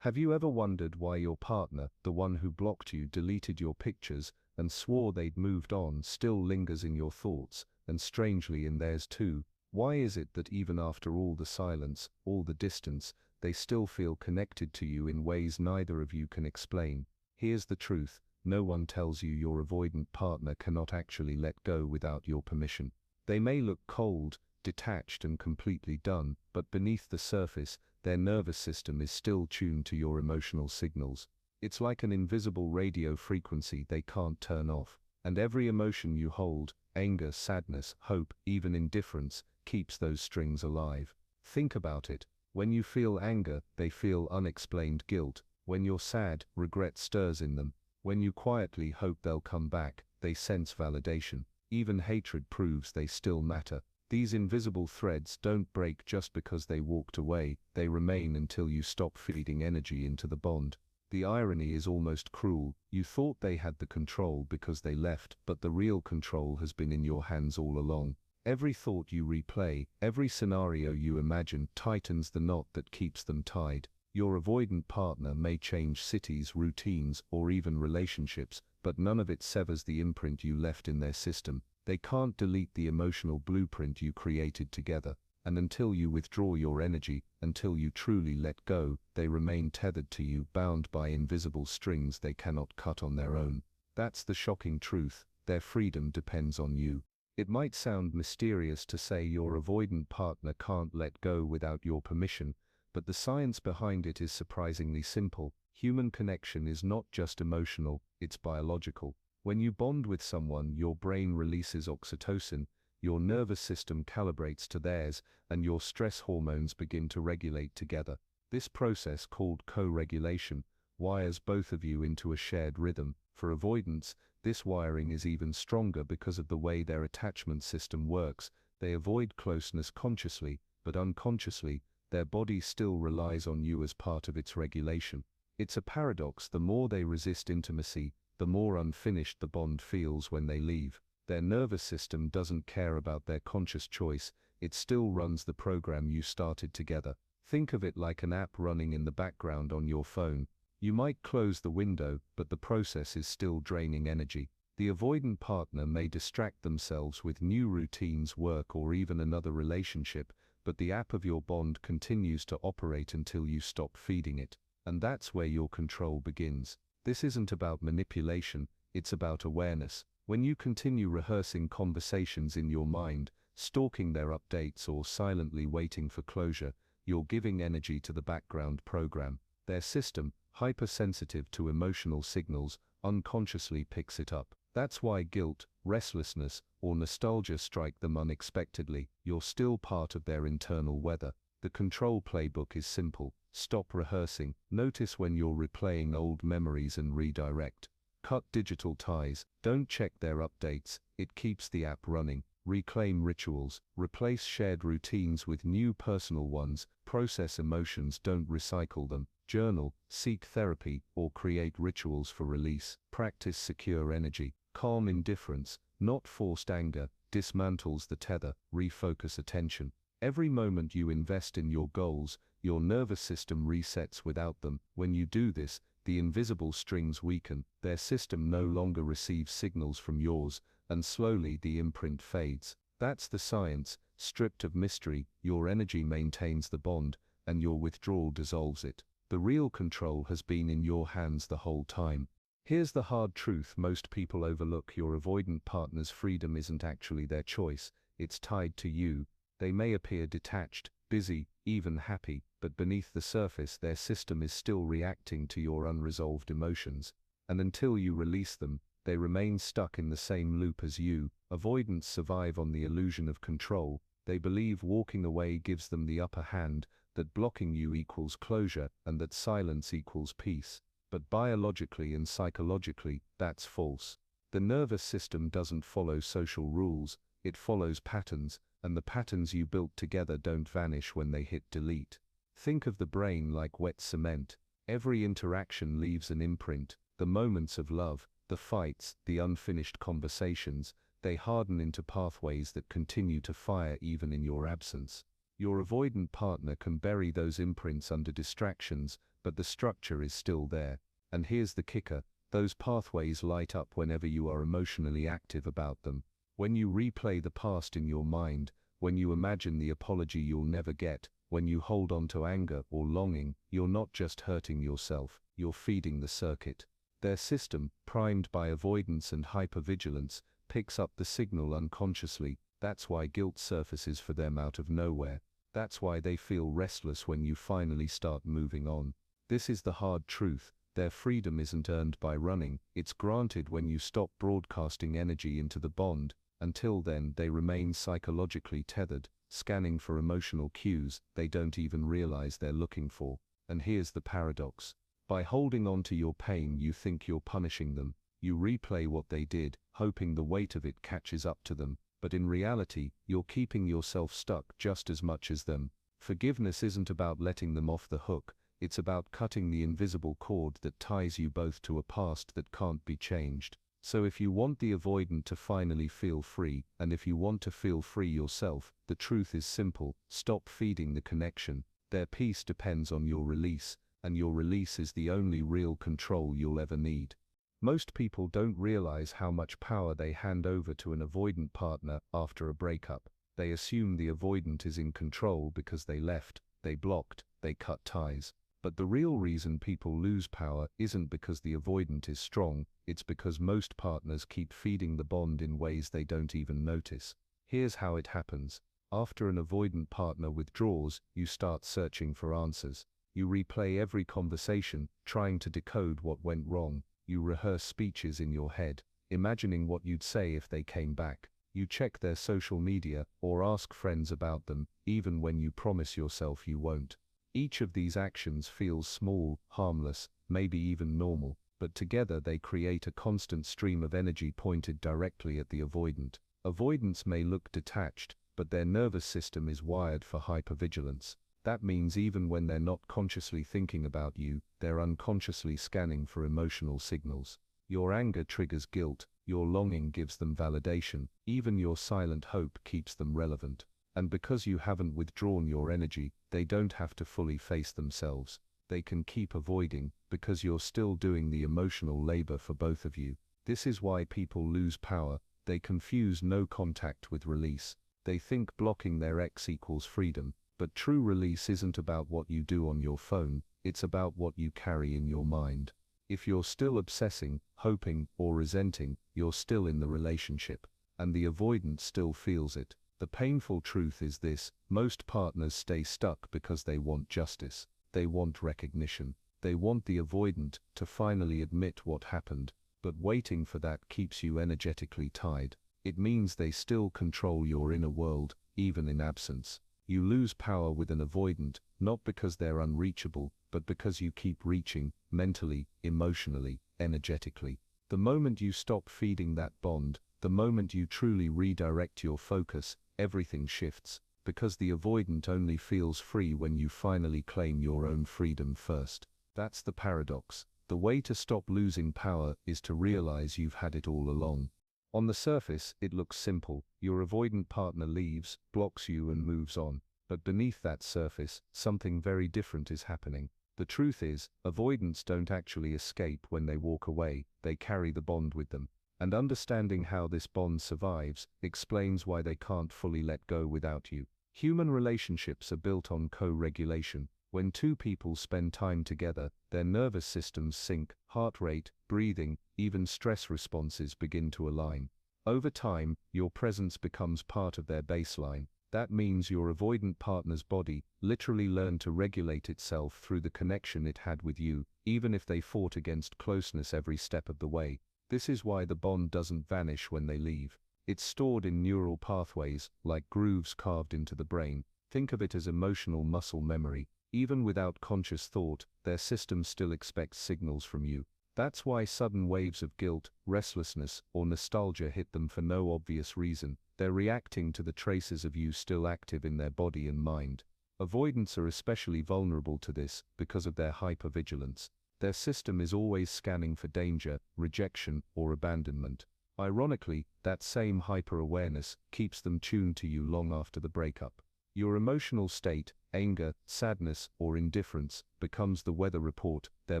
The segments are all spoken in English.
Have you ever wondered why your partner, the one who blocked you, deleted your pictures, and swore they'd moved on, still lingers in your thoughts, and strangely in theirs too? Why is it that even after all the silence, all the distance, they still feel connected to you in ways neither of you can explain? Here's the truth: no one tells you your avoidant partner cannot actually let go without your permission. They may look cold, detached and completely done, but beneath the surface, their nervous system is still tuned to your emotional signals. It's like an invisible radio frequency they can't turn off. And every emotion you hold, anger, sadness, hope, even indifference, keeps those strings alive. Think about it. When you feel anger, they feel unexplained guilt. When you're sad, regret stirs in them. When you quietly hope they'll come back, they sense validation. Even hatred proves they still matter. These invisible threads don't break just because they walked away, they remain until you stop feeding energy into the bond. The irony is almost cruel. You thought they had the control because they left, but the real control has been in your hands all along. Every thought you replay, every scenario you imagine, tightens the knot that keeps them tied. Your avoidant partner may change cities, routines, or even relationships, but none of it severs the imprint you left in their system. They can't delete the emotional blueprint you created together. And until you withdraw your energy, until you truly let go, they remain tethered to you, bound by invisible strings they cannot cut on their own. That's the shocking truth: their freedom depends on you. It might sound mysterious to say your avoidant partner can't let go without your permission, but the science behind it is surprisingly simple. Human connection is not just emotional, it's biological. When you bond with someone, your brain releases oxytocin, your nervous system calibrates to theirs, and your stress hormones begin to regulate together. This process, called co-regulation, wires both of you into a shared rhythm. For avoidants, this wiring is even stronger because of the way their attachment system works. They avoid closeness consciously, but unconsciously, their body still relies on you as part of its regulation. It's a paradox: the more they resist intimacy, the more unfinished the bond feels when they leave. Their nervous system doesn't care about their conscious choice, it still runs the program you started together. Think of it like an app running in the background on your phone. You might close the window, but the process is still draining energy. The avoidant partner may distract themselves with new routines, work, or even another relationship, but the app of your bond continues to operate until you stop feeding it. And that's where your control begins. This isn't about manipulation, it's about awareness. When you continue rehearsing conversations in your mind, stalking their updates, or silently waiting for closure, you're giving energy to the background program. Their system, hypersensitive to emotional signals, unconsciously picks it up. That's why guilt, restlessness, or nostalgia strike them unexpectedly. You're still part of their internal weather. The Control Playbook is simple. Stop rehearsing. Notice when you're replaying old memories and redirect. Cut digital ties. Don't check their updates. It keeps the app running. Reclaim rituals. Replace shared routines with new personal ones. Process emotions, don't recycle them. Journal, seek therapy, or create rituals for release. Practice secure energy. Calm indifference, not forced anger, dismantles the tether. Refocus attention. Every moment you invest in your goals, your nervous system resets without them. When you do this, the invisible strings weaken, their system no longer receives signals from yours, and slowly the imprint fades. That's the science. Stripped of mystery, your energy maintains the bond, and your withdrawal dissolves it. The real control has been in your hands the whole time. Here's the hard truth most people overlook: your avoidant partner's freedom isn't actually their choice, it's tied to you. They may appear detached, busy, even happy, but beneath the surface their system is still reacting to your unresolved emotions. And until you release them, they remain stuck in the same loop as you. Avoidants survive on the illusion of control. They believe walking away gives them the upper hand, that blocking you equals closure, and that silence equals peace. But biologically and psychologically, that's false. The nervous system doesn't follow social rules, it follows patterns, and the patterns you built together don't vanish when they hit delete. Think of the brain like wet cement. Every interaction leaves an imprint. The moments of love, the fights, the unfinished conversations, they harden into pathways that continue to fire even in your absence. Your avoidant partner can bury those imprints under distractions, but the structure is still there. And here's the kicker, those pathways light up whenever you are emotionally active about them. When you replay the past in your mind, when you imagine the apology you'll never get, when you hold on to anger or longing, you're not just hurting yourself, you're feeding the circuit. Their system, primed by avoidance and hypervigilance, picks up the signal unconsciously. That's why guilt surfaces for them out of nowhere. That's why they feel restless when you finally start moving on. This is the hard truth. Their freedom isn't earned by running, it's granted when you stop broadcasting energy into the bond. Until then, they remain psychologically tethered, scanning for emotional cues they don't even realize they're looking for. And here's the paradox. By holding on to your pain, you think you're punishing them. You replay what they did, hoping the weight of it catches up to them. But in reality, you're keeping yourself stuck just as much as them. Forgiveness isn't about letting them off the hook. It's about cutting the invisible cord that ties you both to a past that can't be changed. So if you want the avoidant to finally feel free, and if you want to feel free yourself, the truth is simple: stop feeding the connection. Their peace depends on your release, and your release is the only real control you'll ever need. Most people don't realize how much power they hand over to an avoidant partner after a breakup. They assume the avoidant is in control because they left, they blocked, they cut ties. But the real reason people lose power isn't because the avoidant is strong, it's because most partners keep feeding the bond in ways they don't even notice. Here's how it happens. After an avoidant partner withdraws, you start searching for answers. You replay every conversation, trying to decode what went wrong. You rehearse speeches in your head, imagining what you'd say if they came back. You check their social media, or ask friends about them, even when you promise yourself you won't. Each of these actions feels small, harmless, maybe even normal, but together they create a constant stream of energy pointed directly at the avoidant. Avoidants may look detached, but their nervous system is wired for hypervigilance. That means even when they're not consciously thinking about you, they're unconsciously scanning for emotional signals. Your anger triggers guilt, your longing gives them validation, even your silent hope keeps them relevant. And because you haven't withdrawn your energy, they don't have to fully face themselves. They can keep avoiding, because you're still doing the emotional labor for both of you. This is why people lose power. They confuse no contact with release. They think blocking their ex equals freedom. But true release isn't about what you do on your phone, it's about what you carry in your mind. If you're still obsessing, hoping, or resenting, you're still in the relationship. And the avoidant still feels it. The painful truth is this: most partners stay stuck because they want justice. They want recognition. They want the avoidant to finally admit what happened. But waiting for that keeps you energetically tied. It means they still control your inner world, even in absence. You lose power with an avoidant, not because they're unreachable, but because you keep reaching, mentally, emotionally, energetically. The moment you stop feeding that bond, the moment you truly redirect your focus, everything shifts, because the avoidant only feels free when you finally claim your own freedom first. That's the paradox. The way to stop losing power is to realize you've had it all along. On the surface, it looks simple. Your avoidant partner leaves, blocks you and moves on. But beneath that surface, something very different is happening. The truth is, avoidants don't actually escape when they walk away, they carry the bond with them. And understanding how this bond survives explains why they can't fully let go without you. Human relationships are built on co-regulation. When two people spend time together, their nervous systems sync, heart rate, breathing, even stress responses begin to align. Over time, your presence becomes part of their baseline. That means your avoidant partner's body literally learned to regulate itself through the connection it had with you, even if they fought against closeness every step of the way. This is why the bond doesn't vanish when they leave. It's stored in neural pathways, like grooves carved into the brain. Think of it as emotional muscle memory. Even without conscious thought, their system still expects signals from you. That's why sudden waves of guilt, restlessness, or nostalgia hit them for no obvious reason. They're reacting to the traces of you still active in their body and mind. Avoidants are especially vulnerable to this because of their hypervigilance. Their system is always scanning for danger, rejection, or abandonment. Ironically, that same hyper-awareness keeps them tuned to you long after the breakup. Your emotional state, anger, sadness, or indifference, becomes the weather report their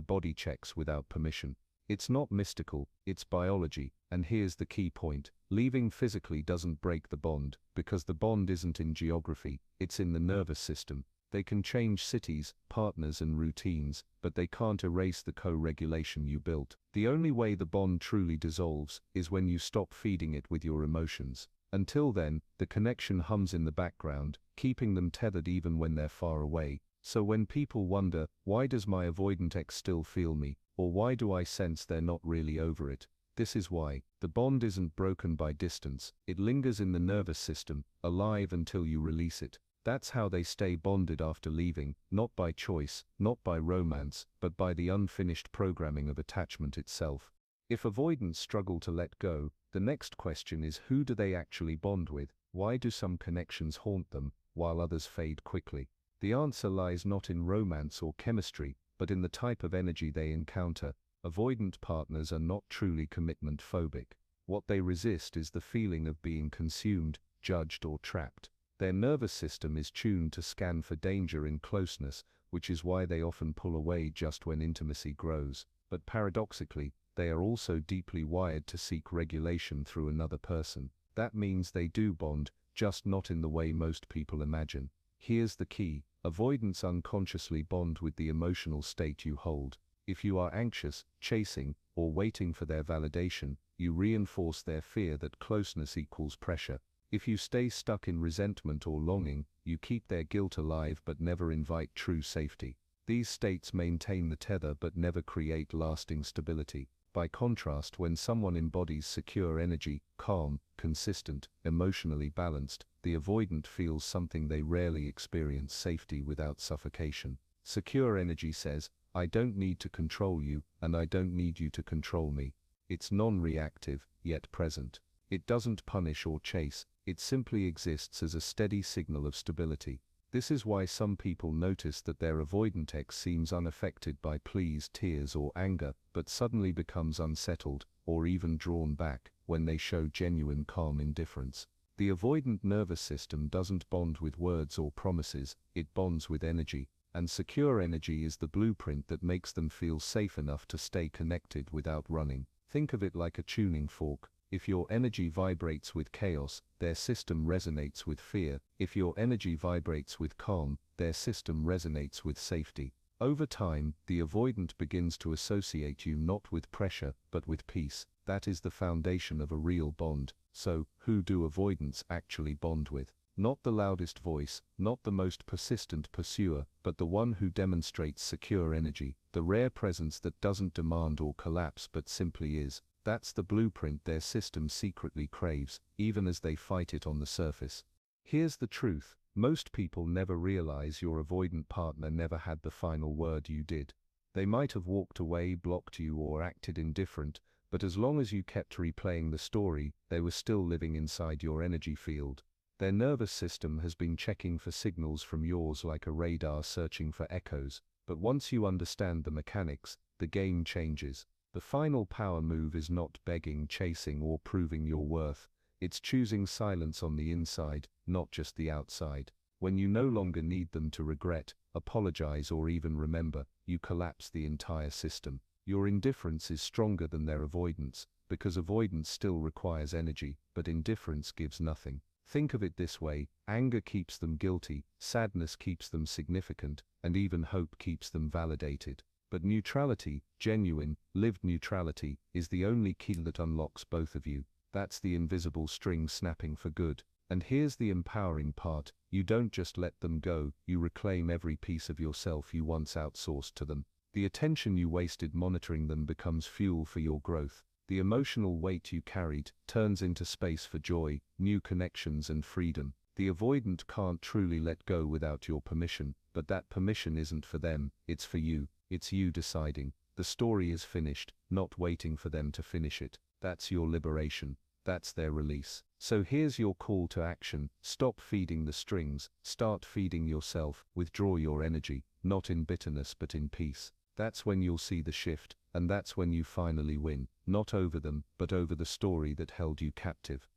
body checks without permission. It's not mystical, it's biology, and here's the key point. Leaving physically doesn't break the bond, because the bond isn't in geography, it's in the nervous system. They can change cities, partners and routines, but they can't erase the co-regulation you built. The only way the bond truly dissolves is when you stop feeding it with your emotions. Until then, the connection hums in the background, keeping them tethered even when they're far away. So when people wonder, why does my avoidant ex still feel me, or why do I sense they're not really over it? This is why. The bond isn't broken by distance, it lingers in the nervous system, alive until you release it. That's how they stay bonded after leaving, not by choice, not by romance, but by the unfinished programming of attachment itself. If avoidants struggle to let go, the next question is, who do they actually bond with? Why do some connections haunt them, while others fade quickly? The answer lies not in romance or chemistry, but in the type of energy they encounter. Avoidant partners are not truly commitment phobic. What they resist is the feeling of being consumed, judged or trapped. Their nervous system is tuned to scan for danger in closeness, which is why they often pull away just when intimacy grows. But paradoxically, they are also deeply wired to seek regulation through another person. That means they do bond, just not in the way most people imagine. Here's the key. Avoidants unconsciously bond with the emotional state you hold. If you are anxious, chasing, or waiting for their validation, you reinforce their fear that closeness equals pressure. If you stay stuck in resentment or longing, you keep their guilt alive but never invite true safety. These states maintain the tether but never create lasting stability. By contrast, when someone embodies secure energy, calm, consistent, emotionally balanced, the avoidant feels something they rarely experience: safety without suffocation. Secure energy says, I don't need to control you, and I don't need you to control me. It's non-reactive, yet present. It doesn't punish or chase, it simply exists as a steady signal of stability. This is why some people notice that their avoidant ex seems unaffected by pleas, tears or anger, but suddenly becomes unsettled, or even drawn back, when they show genuine calm indifference. The avoidant nervous system doesn't bond with words or promises, it bonds with energy, and secure energy is the blueprint that makes them feel safe enough to stay connected without running. Think of it like a tuning fork. If your energy vibrates with chaos, their system resonates with fear. If your energy vibrates with calm, their system resonates with safety. Over time, the avoidant begins to associate you not with pressure, but with peace. That is the foundation of a real bond. So, who do avoidants actually bond with? Not the loudest voice, not the most persistent pursuer, but the one who demonstrates secure energy, the rare presence that doesn't demand or collapse but simply is. That's the blueprint their system secretly craves, even as they fight it on the surface. Here's the truth. Most people never realize your avoidant partner never had the final word. You did. They might have walked away, blocked you, or acted indifferent, but as long as you kept replaying the story, they were still living inside your energy field. Their nervous system has been checking for signals from yours like a radar searching for echoes. But once you understand the mechanics, the game changes. The final power move is not begging, chasing, or proving your worth. It's choosing silence on the inside, not just the outside. When you no longer need them to regret, apologize, or even remember, you collapse the entire system. Your indifference is stronger than their avoidance, because avoidance still requires energy, but indifference gives nothing. Think of it this way: anger keeps them guilty, sadness keeps them significant, and even hope keeps them validated. But neutrality, genuine, lived neutrality, is the only key that unlocks both of you. That's the invisible string snapping for good. And here's the empowering part: you don't just let them go, you reclaim every piece of yourself you once outsourced to them. The attention you wasted monitoring them becomes fuel for your growth. The emotional weight you carried turns into space for joy, new connections and freedom. The avoidant can't truly let go without your permission, but that permission isn't for them, it's for you. It's you deciding. The story is finished, not waiting for them to finish it. That's your liberation. That's their release. So here's your call to action. Stop feeding the strings. Start feeding yourself. Withdraw your energy, not in bitterness but in peace. That's when you'll see the shift, and that's when you finally win. Not over them, but over the story that held you captive.